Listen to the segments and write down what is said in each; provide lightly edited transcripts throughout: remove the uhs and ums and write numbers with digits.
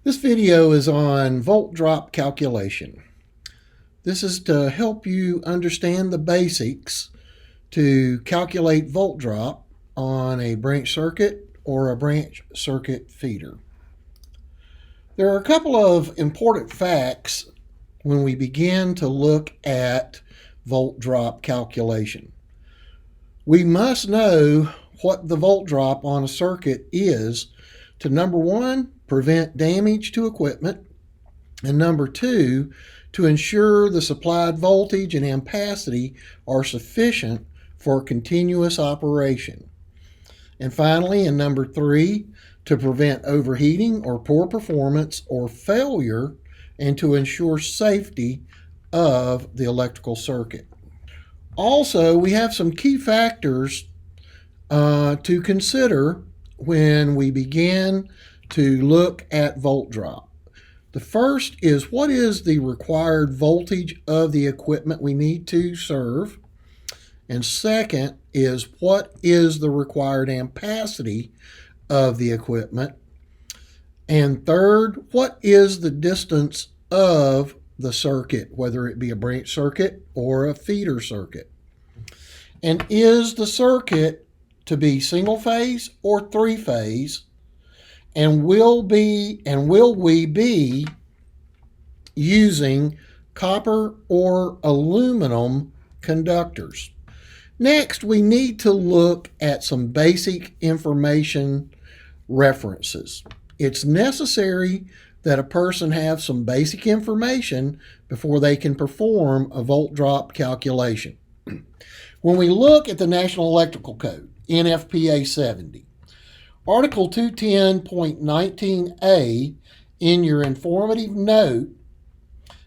This video is on volt drop calculation. This is to help you understand the basics to calculate volt drop on a branch circuit or a branch circuit feeder. There are a couple of important facts when we begin to look at volt drop calculation. We must know what the volt drop on a circuit is to, number one, prevent damage to equipment, and number two, to ensure the supplied voltage and ampacity are sufficient for continuous operation. And finally, and number three, to prevent overheating or poor performance or failure and to ensure safety of the electrical circuit. Also, we have some key factors to consider when we begin to look at volt drop. The first is, what is the required voltage of the equipment we need to serve? And second is, what is the required ampacity of the equipment? And third, what is the distance of the circuit, whether it be a branch circuit or a feeder circuit? And is the circuit to be single phase or three phase? And will we be using copper or aluminum conductors? Next, we need to look at some basic information references. It's necessary that a person have some basic information before they can perform a volt drop calculation. When we look at the National Electrical Code, NFPA 70, Article 210.19a, in your informative note,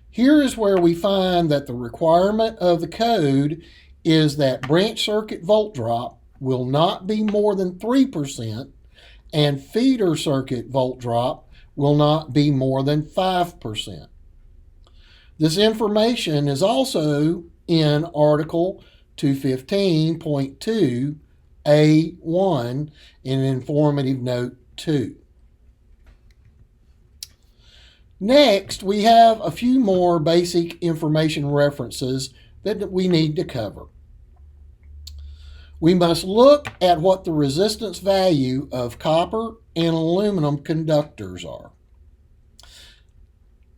here is where we find that the requirement of the code is that branch circuit volt drop will not be more than 3% and feeder circuit volt drop will not be more than 5%. This information is also in Article 215.2a1 in informative note 2. Next, we have a few more basic information references that we need to cover. We must look at what the resistance value of copper and aluminum conductors are.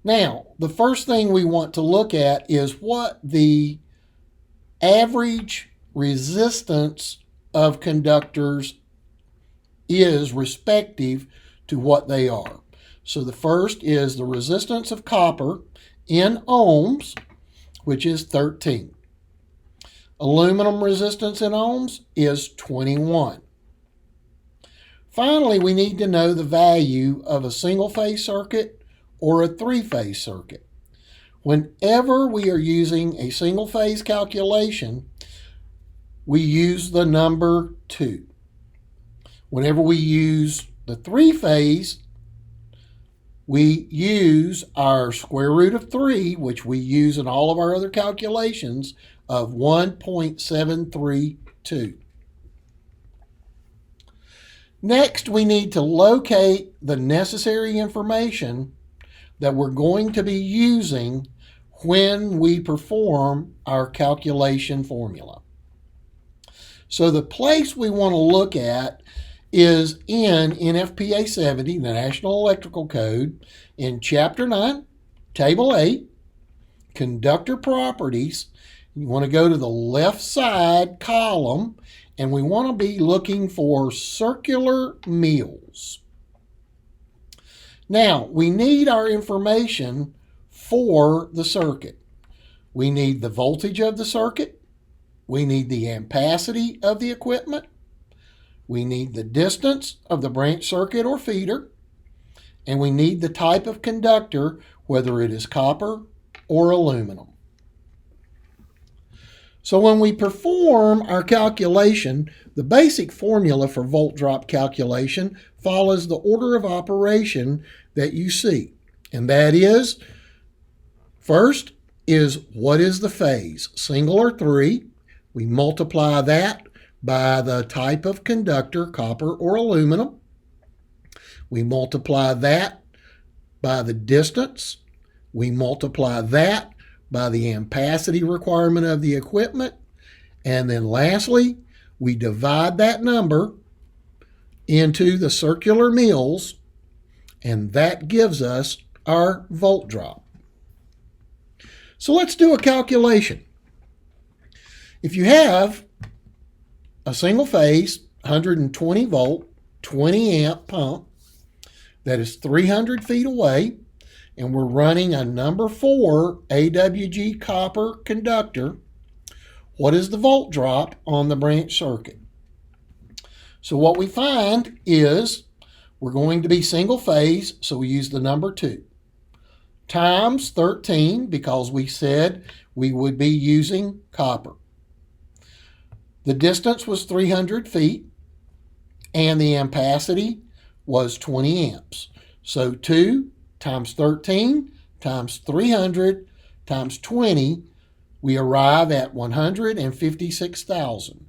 Now, the first thing we want to look at is what the average resistance of conductors is respective to what they are. So the first is the resistance of copper in ohms, which is 13. Aluminum resistance in ohms is 21. Finally, we need to know the value of a single-phase circuit or a three-phase circuit. Whenever we are using a single-phase calculation, we use the number 2. Whenever we use the three-phase, we use our square root of 3, which we use in all of our other calculations, of 1.732. Next, we need to locate the necessary information that we're going to be using when we perform our calculation formula. So the place we want to look at is in NFPA 70, the National Electrical Code, in Chapter 9, Table 8, Conductor Properties. You want to go to the left side column, and we want to be looking for circular mills. Now, we need our information for the circuit. We need the voltage of the circuit. We need the ampacity of the equipment. We need the distance of the branch circuit or feeder. And we need the type of conductor, whether it is copper or aluminum. So when we perform our calculation, the basic formula for volt drop calculation follows the order of operation that you see. And that is, first is, what is the phase? Single or three? We multiply that by the type of conductor, copper or aluminum. We multiply that by the distance. We multiply that by the ampacity requirement of the equipment. And then lastly, we divide that number into the circular mils, and that gives us our volt drop. So let's do a calculation. If you have a single phase 120 volt 20 amp pump that is 300 feet away, and we're running a number 4 AWG copper conductor, what is the volt drop on the branch circuit? So what we find is we're going to be single phase, so we use the number 2, times 13, because we said we would be using copper. The distance was 300 feet, and the ampacity was 20 amps. So 2 times 13 times 300 times 20, we arrive at 156,000.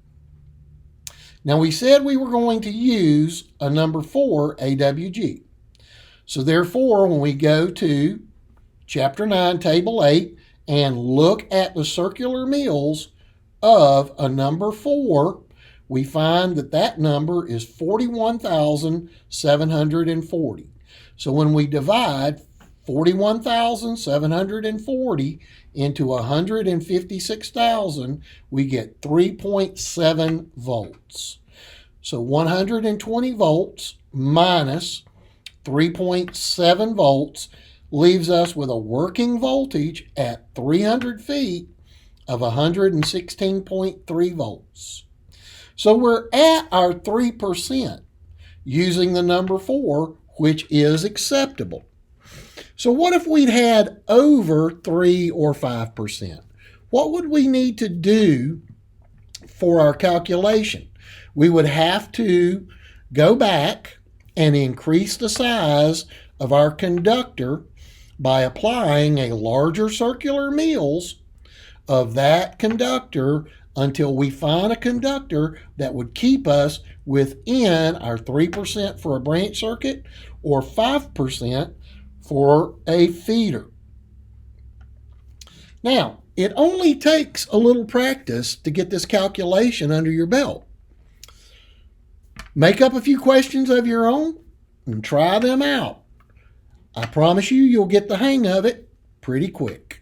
Now we said we were going to use a number 4 AWG. So therefore, when we go to Chapter 9, Table 8, and look at the circular mils of a number 4, we find that that number is 41,740. So when we divide 41,740 into 156,000, we get 3.7 volts. So 120 volts minus 3.7 volts leaves us with a working voltage at 300 feet of 116.3 volts. So we're at our 3% using the number 4, which is acceptable. So what if we'd had over 3 or 5%? What would we need to do for our calculation? We would have to go back and increase the size of our conductor by applying a larger circular mils of that conductor until we find a conductor that would keep us within our 3% for a branch circuit or 5% for a feeder. Now, it only takes a little practice to get this calculation under your belt. Make up a few questions of your own and try them out. I promise you, you'll get the hang of it pretty quick.